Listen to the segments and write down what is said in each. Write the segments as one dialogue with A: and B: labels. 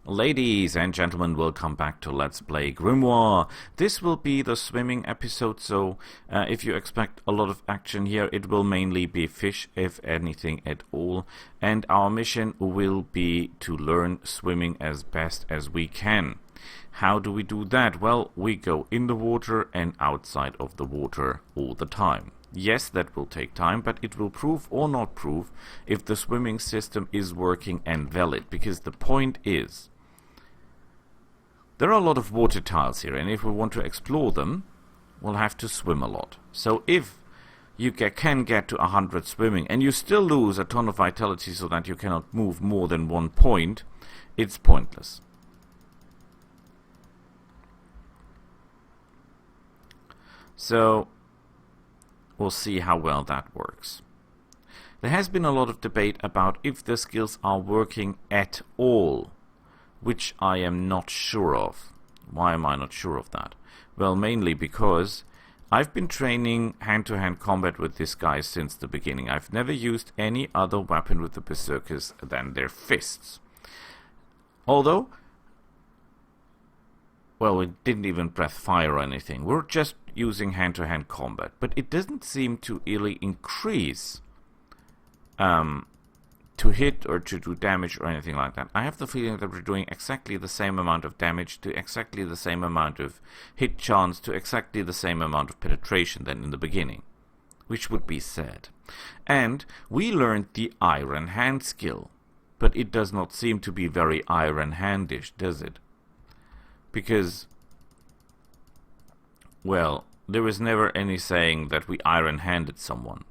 A: Ladies and gentlemen, welcome back to Let's Play Grimoire. This will be the swimming episode, so if you expect a lot of action here, it will mainly be fish, if anything at all. And our mission will be to learn swimming as best as we can. How do we do that? Well, we go in the water and outside of the water all the time. Yes, that will take time, but it will prove or not prove if the swimming system is working and valid, because the point is, there are a lot of water tiles here, and if we want to explore them, we'll have to swim a lot. So if you can get to 100 swimming, and you still lose a ton of vitality so that you cannot move more than 1 point, it's pointless. So we'll see how well that works. There has been a lot of debate about if the skills are working at all, which I am not sure of. Why am I not sure of that? Well, mainly because I've been training hand-to-hand combat with this guy since the beginning. I've never used any other weapon with the berserkers than their fists. Although, well, we didn't even breath fire or anything. We're just using hand-to-hand combat. But it doesn't seem to really increase to hit or to do damage or anything like that. I have the feeling that we're doing exactly the same amount of damage to exactly the same amount of hit chance to exactly the same amount of penetration than in the beginning, which would be sad. And we learned the Iron Hand skill, but it does not seem to be very Iron Handish, does it? Because, well, there was never any saying that we Iron-handed someone.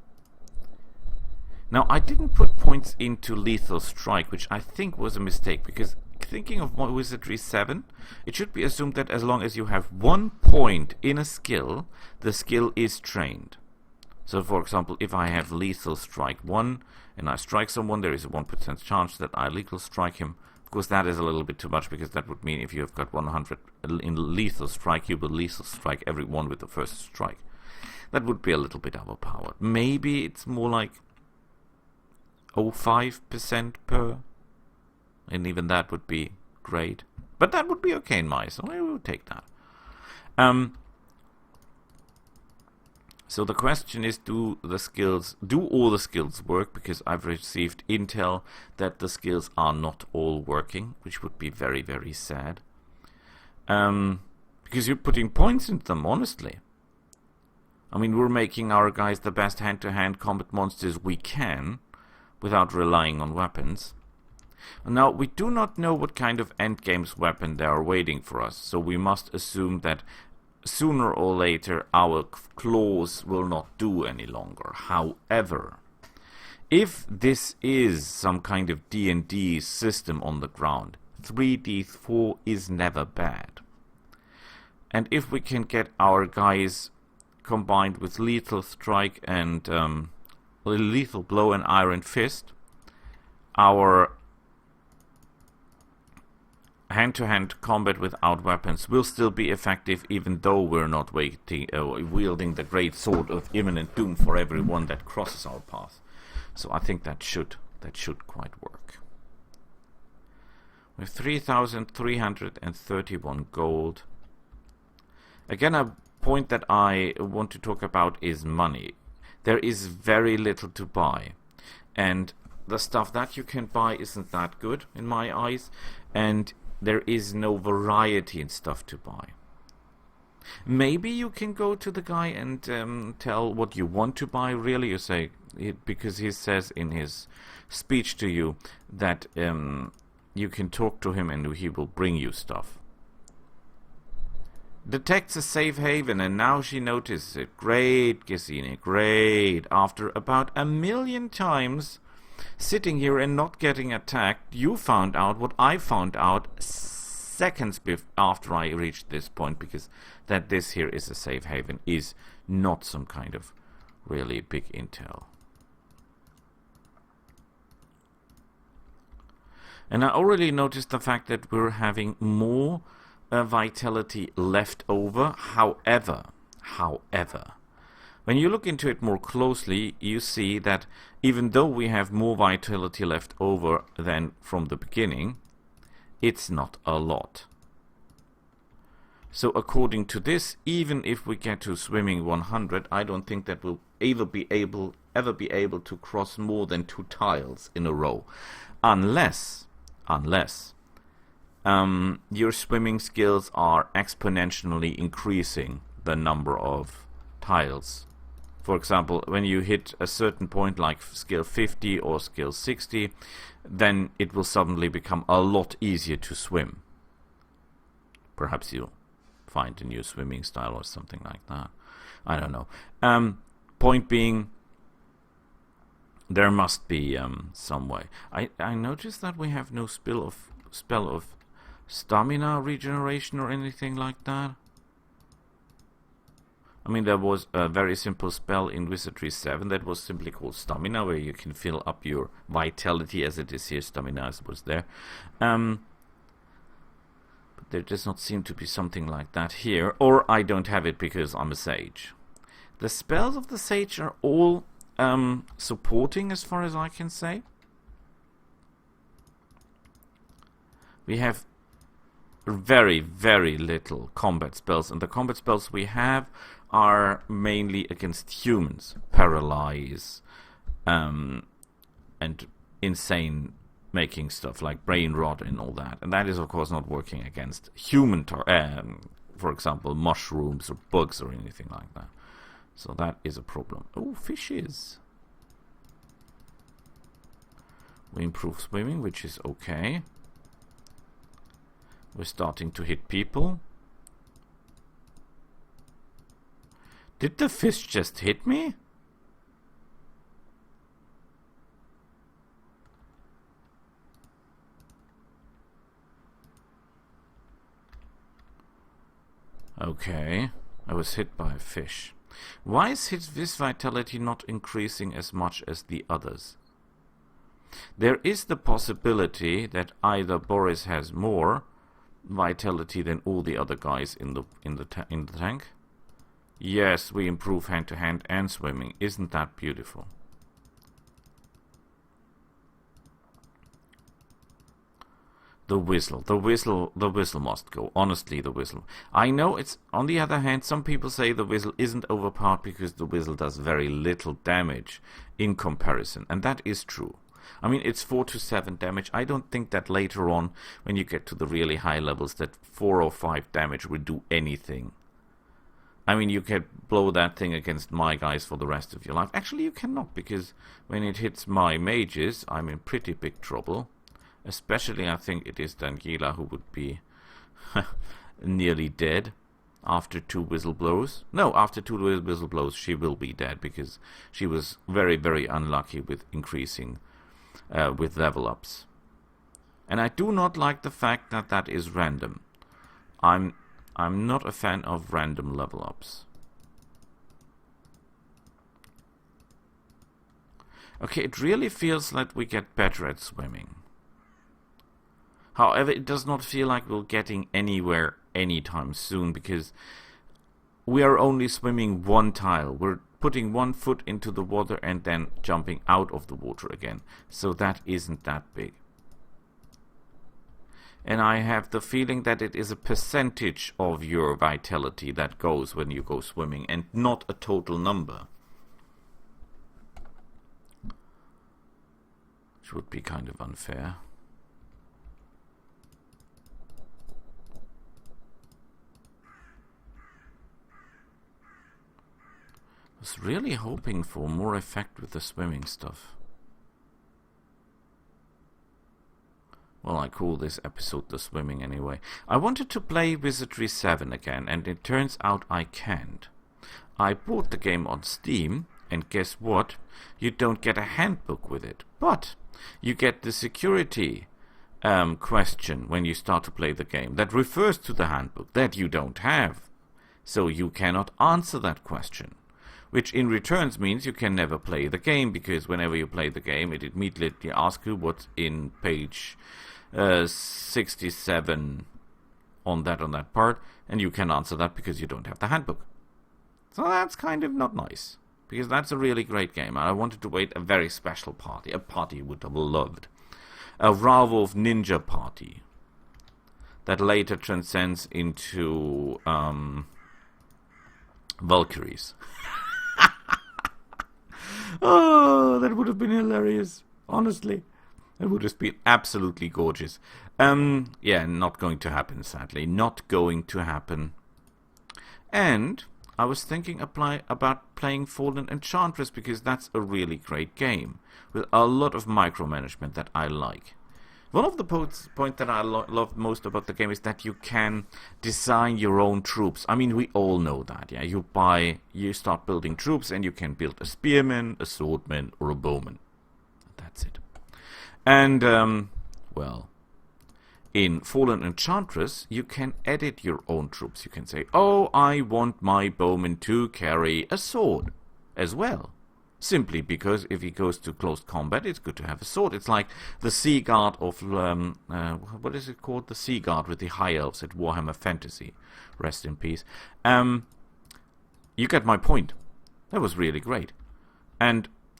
A: Now, I didn't put points into Lethal Strike, which I think was a mistake, because thinking of Wizardry 7, it should be assumed that as long as you have 1 point in a skill, the skill is trained. So, for example, if I have Lethal Strike 1, and I strike someone, there is a 1% chance that I lethal strike him. Of course, that is a little bit too much, because that would mean if you have got 100 in Lethal Strike, you will lethal strike everyone with the first strike. That would be a little bit overpowered. Maybe it's more like 0.05% per, and even that would be great, but that would be okay in my, so I will take that. So the question is, do all the skills work? Because I've received intel that the skills are not all working, which would be very, very sad. Because you're putting points into them, honestly. I mean, we're making our guys the best hand-to-hand combat monsters we can, without relying on weapons. Now, we do not know what kind of endgame's weapon they are waiting for us, so we must assume that sooner or later our claws will not do any longer. However, if this is some kind of D&D system on the ground, 3d4 is never bad. And if we can get our guys combined with Lethal Strike and Lethal Blow and Iron Fist, our hand-to-hand combat without weapons will still be effective, even though we're not wielding the great sword of imminent doom for everyone that crosses our path. So I think that should quite work. With 3,331 gold. Again, a point that I want to talk about is money. There is very little to buy, and the stuff that you can buy isn't that good in my eyes, and there is no variety in stuff to buy. Maybe you can go to the guy and tell what you want to buy, really. You say, because he says in his speech to you that you can talk to him and he will bring you stuff. Detects a safe haven, and now she notices it. Great, Gesine, great. After about 1 million times sitting here and not getting attacked, you found out what I found out seconds after I reached this point, because that this here is a safe haven is not some kind of really big intel. And I already noticed the fact that we're having more vitality left over. However, when you look into it more closely, you see that even though we have more vitality left over than from the beginning, it's not a lot. So according to this, even if we get to swimming 100, I don't think that we'll ever be able to cross more than 2 tiles in a row, unless your swimming skills are exponentially increasing the number of tiles. For example, when you hit a certain point like skill 50 or skill 60, then it will suddenly become a lot easier to swim. Perhaps you find a new swimming style or something like that. I don't know. Point being, there must be some way. I noticed that we have no spell of stamina regeneration or anything like that. I mean, there was a very simple spell in Wizardry 7 that was simply called Stamina, where you can fill up your vitality, as it is here. Stamina was there. But there does not seem to be something like that here, or I don't have it because I'm a sage. The spells of the sage are all supporting, as far as I can say. We have very, very little combat spells, and the combat spells we have are mainly against humans. Paralyze, and insane making stuff like brain rot and all that. And that is, of course, not working against human, for example, mushrooms or bugs or anything like that. So that is a problem. Oh, fishes. We improve swimming, which is okay. We're starting to hit people. Did the fish just hit me? Okay, I was hit by a fish. Why is his vitality not increasing as much as the others? There is the possibility that either Boris has more vitality than all the other guys in the tank. Yes, we improve hand-to-hand and swimming. Isn't that beautiful? The whistle must go. Honestly, the whistle. I know it's, on the other hand, some people say the whistle isn't overpowered because the whistle does very little damage in comparison. And that is true. I mean, it's 4 to 7 damage. I don't think that later on, when you get to the really high levels, that 4 or 5 damage will do anything. I mean, you can blow that thing against my guys for the rest of your life. Actually, you cannot, because when it hits my mages, I'm in pretty big trouble. Especially, I think it is Daniela who would be nearly dead after 2 whistle blows. No, after 2 whistle blows, she will be dead, because she was very, very unlucky with increasing with level ups. And I do not like the fact that that is random. I'm not a fan of random level ups. Okay, it really feels like we get better at swimming. However, it does not feel like we're getting anywhere anytime soon, because we are only swimming 1 tile. We're putting 1 foot into the water and then jumping out of the water again. So that isn't that big. And I have the feeling that it is a percentage of your vitality that goes when you go swimming, and not a total number. Which would be kind of unfair. I was really hoping for more effect with the swimming stuff. Well, I call this episode The Swimming anyway. I wanted to play Wizardry 7 again, and it turns out I can't. I bought the game on Steam, and guess what? You don't get a handbook with it. But you get the security question when you start to play the game that refers to the handbook that you don't have. So you cannot answer that question. Which in returns means you can never play the game, because whenever you play the game, it immediately asks you what's in page 67 on that part, and you can answer that because you don't have the handbook. So that's kind of not nice, because that's a really great game, and I wanted to wait a very special party, a party you would have loved. A Ravov Ninja party. that later transcends into Valkyries. Oh, that would have been hilarious. Honestly, it would have been absolutely gorgeous. Yeah, not going to happen, sadly. Not going to happen. And I was thinking about playing Fallen Enchantress, because that's a really great game with a lot of micromanagement that I like. One of the points that I love most about the game is that you can design your own troops. I mean, we all know that, yeah. You start building troops, and you can build a spearman, a swordman, or a bowman. That's it. And, well, in Fallen Enchantress, you can edit your own troops. You can say, oh, I want my bowman to carry a sword as well. Simply because if he goes to close combat, it's good to have a sword. It's like the Sea Guard of, what is it called? The Sea Guard with the High Elves at Warhammer Fantasy. Rest in peace. You get my point. That was really great.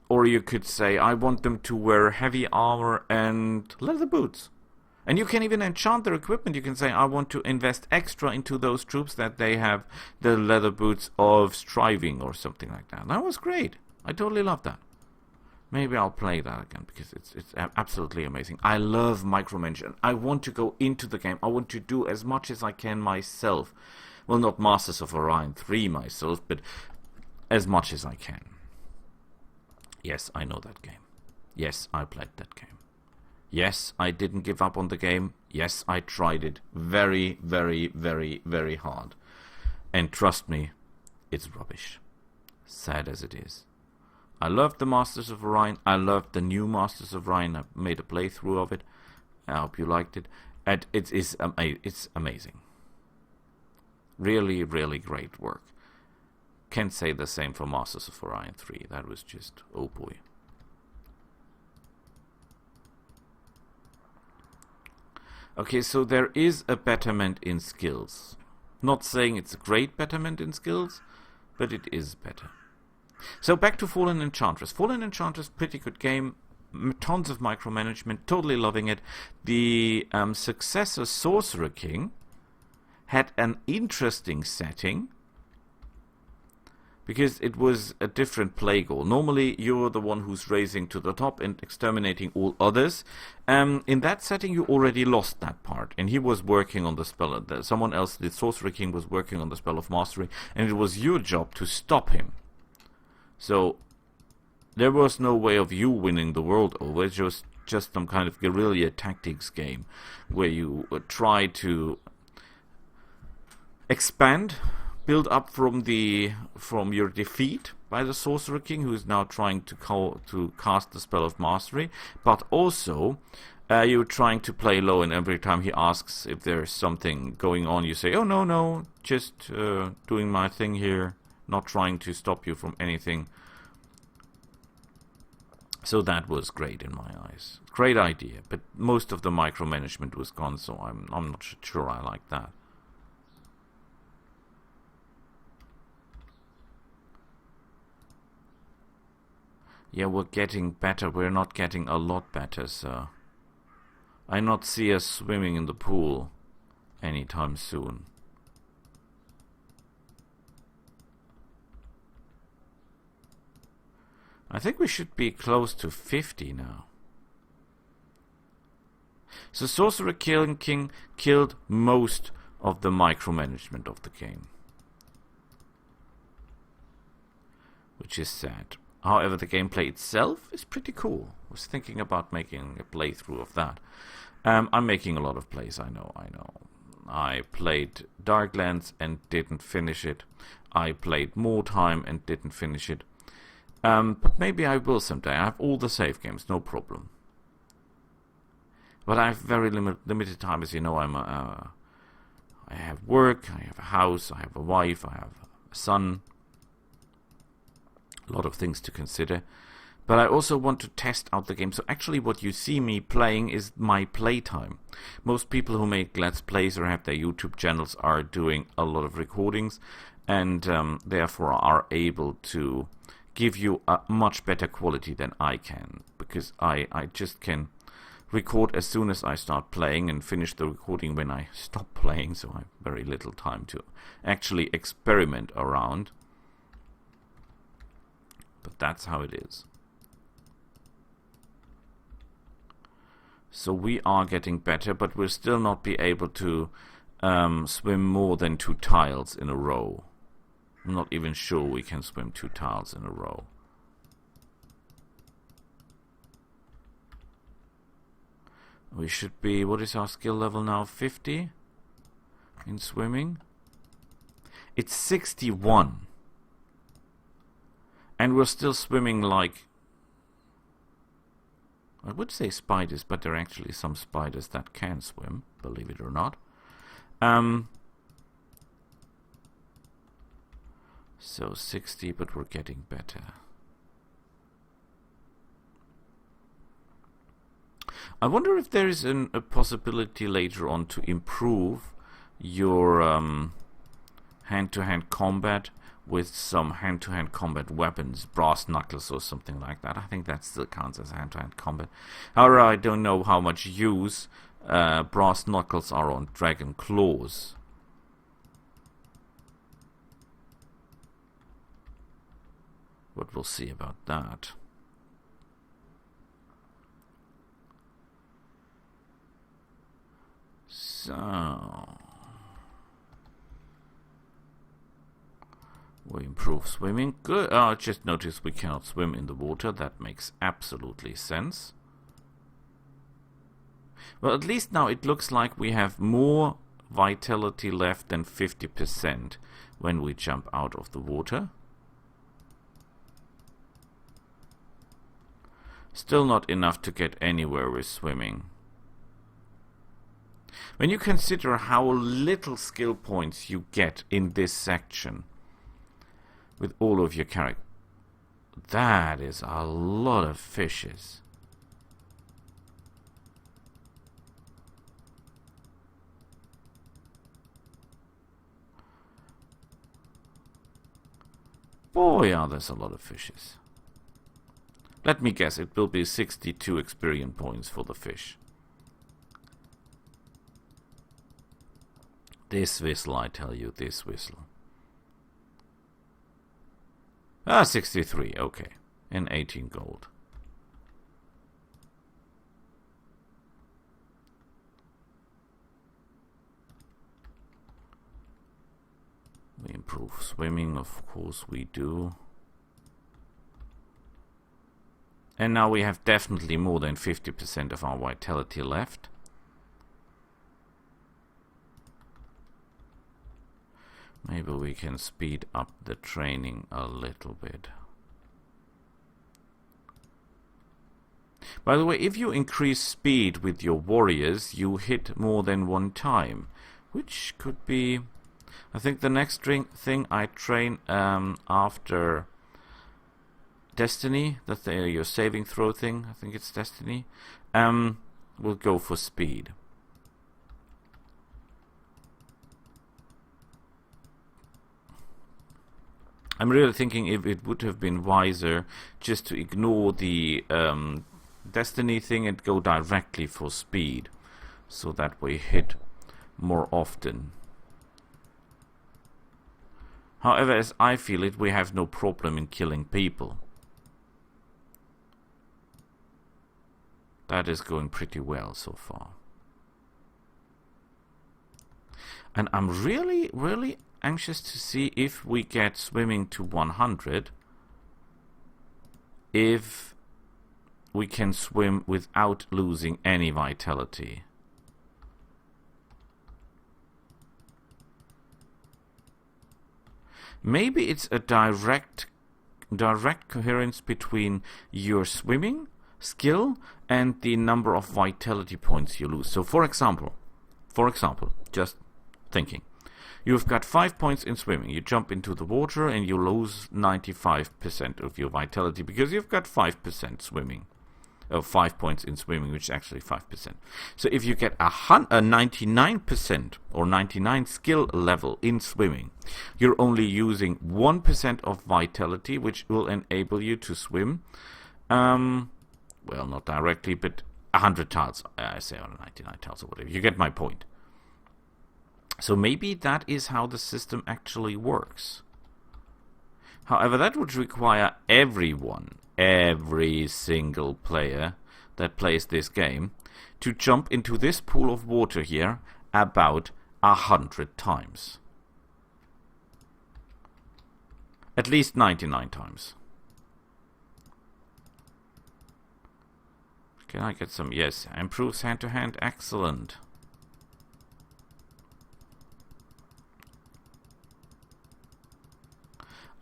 A: Or you could say, I want them to wear heavy armor and leather boots. And you can even enchant their equipment. You can say, I want to invest extra into those troops that they have the leather boots of striving or something like that. That was great. I totally love that. Maybe I'll play that again, because it's absolutely amazing. I love micromanagement. I want to go into the game. I want to do as much as I can myself. Well, not Masters of Orion 3 myself, but as much as I can. Yes, I know that game. Yes, I played that game. Yes, I didn't give up on the game. Yes, I tried it very, very, very, very hard. And trust me, it's rubbish. Sad as it is. I loved the Masters of Orion. I loved the new Masters of Orion. I made a playthrough of it. I hope you liked it. And it's amazing. Really, really great work. Can't say the same for Masters of Orion 3. That was just, oh boy. Okay, so there is a betterment in skills. Not saying it's a great betterment in skills, but it is better. So back to Fallen Enchantress. Fallen Enchantress, pretty good game. Tons of micromanagement. Totally loving it. The successor Sorcerer King had an interesting setting, because it was a different play goal. Normally, you're the one who's raising to the top and exterminating all others. In that setting, you already lost that part. And he was working on the spell. Someone else, the Sorcerer King, was working on the spell of mastery. And it was your job to stop him. So, there was no way of you winning the world over. It was just some kind of guerrilla tactics game, where you try to expand, build up from your defeat by the Sorcerer King, who is now trying to cast the spell of mastery, but also you're trying to play low, and every time he asks if there's something going on, you say, oh no, just doing my thing here, not trying to stop you from anything. So that was great in my eyes. Great idea, but most of the micromanagement was gone, so I'm not sure I like that. Yeah, we're getting better. We're not getting a lot better, so I not see us swimming in the pool anytime soon. I think we should be close to 50 now. So Sorcerer King killed most of the micromanagement of the game, which is sad. However, the gameplay itself is pretty cool. I was thinking about making a playthrough of that. I'm making a lot of plays, I know. I played Darklands and didn't finish it. I played Mordheim and didn't finish it. But maybe I will someday. I have all the save games, no problem. But I have very limited time, as you know. I have work, I have a house, I have a wife, I have a son. A lot of things to consider. But I also want to test out the game. So actually what you see me playing is my playtime. Most people who make Let's Plays or have their YouTube channels are doing a lot of recordings, and therefore are able to give you a much better quality than I can. Because I just can record as soon as I start playing and finish the recording when I stop playing, so I have very little time to actually experiment around. But that's how it is. So we are getting better, but we'll still not be able to swim more than 2 tiles in a row. I'm not even sure we can swim 2 tiles in a row. We should be, what is our skill level now? 50 in swimming? It's 61. And we're still swimming like, I would say spiders, but there are actually some spiders that can swim, believe it or not. So 60, but we're getting better. I wonder if there is a possibility later on to improve your hand-to-hand combat with some hand-to-hand combat weapons, brass knuckles or something like that. I think that still counts as hand-to-hand combat. However, I don't know how much use brass knuckles are on dragon claws. But we'll see about that. So we improve swimming. Good. Just notice we cannot swim in the water. That makes absolutely sense. Well, at least now it looks like we have more vitality left than 50% when we jump out of the water. Still not enough to get anywhere with swimming. When you consider how little skill points you get in this section with all of your characters, that is a lot of fishes. Boy, there's a lot of fishes. Let me guess, it will be 62 experience points for the fish. This whistle, I tell you, this whistle. 63, okay. And 18 gold. We improve swimming, of course we do. And now we have definitely more than 50% of our vitality left. Maybe we can speed up the training a little bit. By the way, if you increase speed with your warriors, you hit more than one time, which could be... I think the next thing I train after Destiny, that's your saving throw thing, I think it's Destiny, will go for speed. I'm really thinking if it would have been wiser just to ignore the Destiny thing and go directly for speed, so that we hit more often. However, as I feel it, we have no problem in killing people. That is going pretty well so far. And I'm really, really anxious to see if we get swimming to 100. If we can swim without losing any vitality. Maybe it's a direct coherence between your swimming skill and the number of vitality points you lose. So for example, just thinking, you've got 5 points in swimming. You jump into the water and you lose 95% of your vitality because you've got 5% swimming. 5 points in swimming, which is actually 5%. So if you get a 99% or 99 skill level in swimming, you're only using 1% of vitality, which will enable you to swim. Well, not directly, but 100 tiles. I say on 99 tiles or whatever. You get my point. So maybe that is how the system actually works. However, that would require everyone, every single player that plays this game, to jump into this pool of water here about 100 times. At least 99 times. Can I get some? Yes, improves hand-to-hand. Excellent.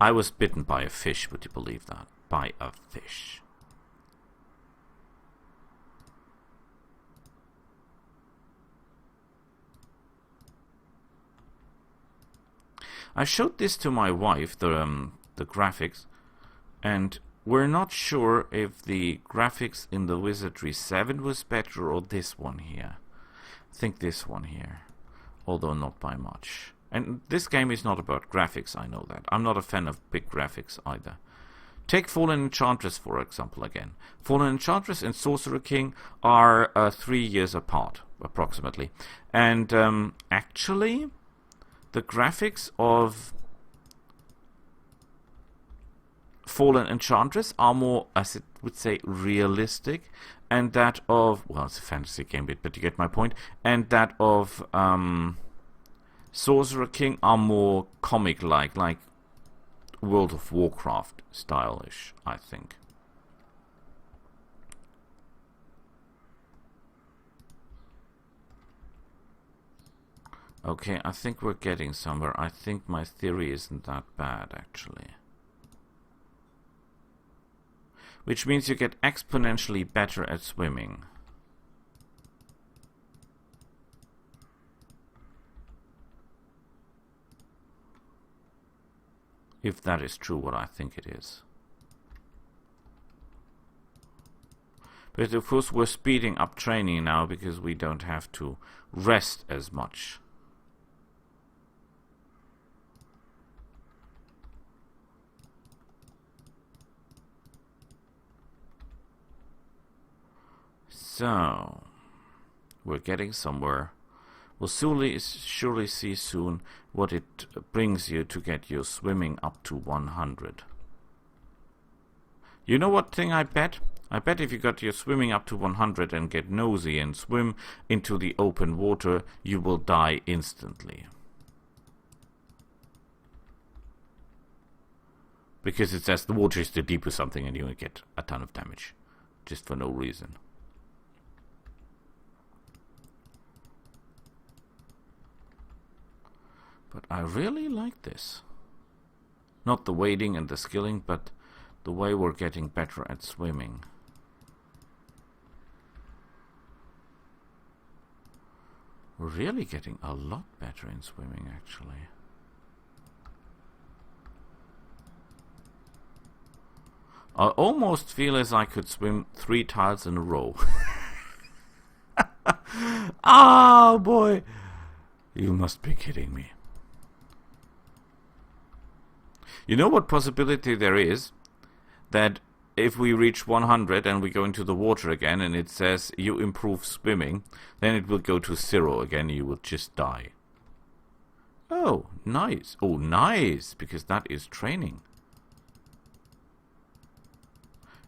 A: I was bitten by a fish, would you believe that? By a fish. I showed this to my wife, the graphics, and we're not sure if the graphics in the Wizardry 7 was better or this one here. I think this one here, although not by much. And this game is not about graphics, I know that. I'm not a fan of big graphics either. Take Fallen Enchantress, for example, again. Fallen Enchantress and Sorcerer King are 3 years apart, approximately. And actually, the graphics of Fallen Enchantress are more, as it would say, realistic. And that of, well, it's a fantasy game, but you get my point. And that of Sorcerer King are more comic-like, like World of Warcraft stylish, I think. Okay, I think we're getting somewhere. I think my theory isn't that bad, actually. Which means you get exponentially better at swimming. If that is true, what I think it is. But of course we're speeding up training now because we don't have to rest as much. So, we're getting somewhere. We'll surely see soon what it brings you to get your swimming up to 100. You know what thing I bet? I bet if you got your swimming up to 100 and get nosy and swim into the open water, you will die instantly. Because it says the water is too deep or something and you will get a ton of damage. Just for no reason. But I really like this. Not the wading and the skilling, but the way we're getting better at swimming. We're really getting a lot better in swimming, actually. I almost feel as I could swim 3 tiles in a row. Oh boy! You must be kidding me. You know what possibility there is? That if we reach 100 and we go into the water again and it says you improve swimming, then it will go to 0 again, you will just die. Oh, nice. Oh, nice, because that is training.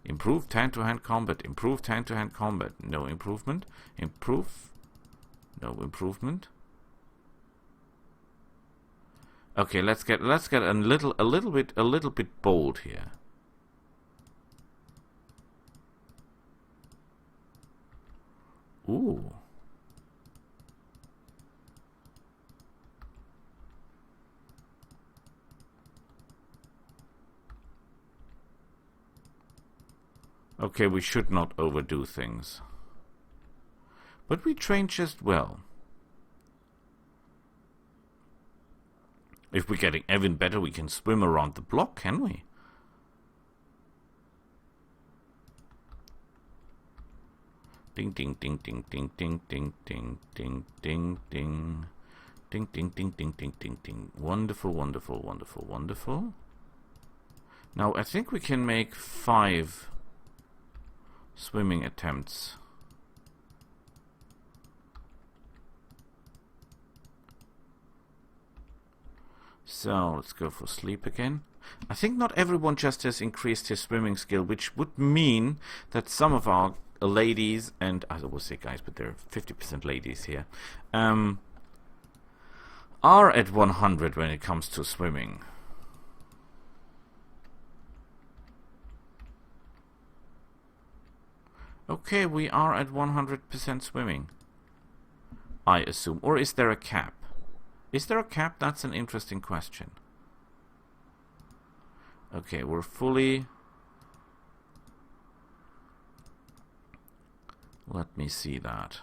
A: Improved hand-to-hand combat. Improved hand-to-hand combat. No improvement. Improve. No improvement. Okay, let's get a little bit bold here. Ooh. Okay, we should not overdo things. But we train just well. If we're getting even better, we can swim around the block, can we? Ding ding ding ding ding ding ding ding ding ding ding ding ding ding ding ding ding ding. Wonderful, wonderful, wonderful, wonderful. Now I think we can make 5 swimming attempts. So let's go for sleep again. I think not everyone just has increased his swimming skill, which would mean that some of our ladies, and I always say guys, but there are 50% ladies here, are at 100 when it comes to swimming. Okay, we are at 100% swimming, I assume. Or is there a cap? Is there a cap? That's an interesting question. Okay, we're fully... Let me see that.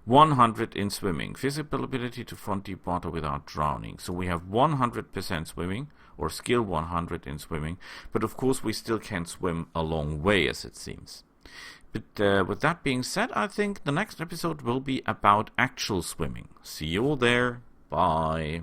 A: 100 in swimming. Physical ability to front deep water without drowning. So we have 100% swimming, or skill 100 in swimming. But of course we still can't swim a long way, as it seems. But with that being said, I think the next episode will be about actual swimming. See you all there. Bye.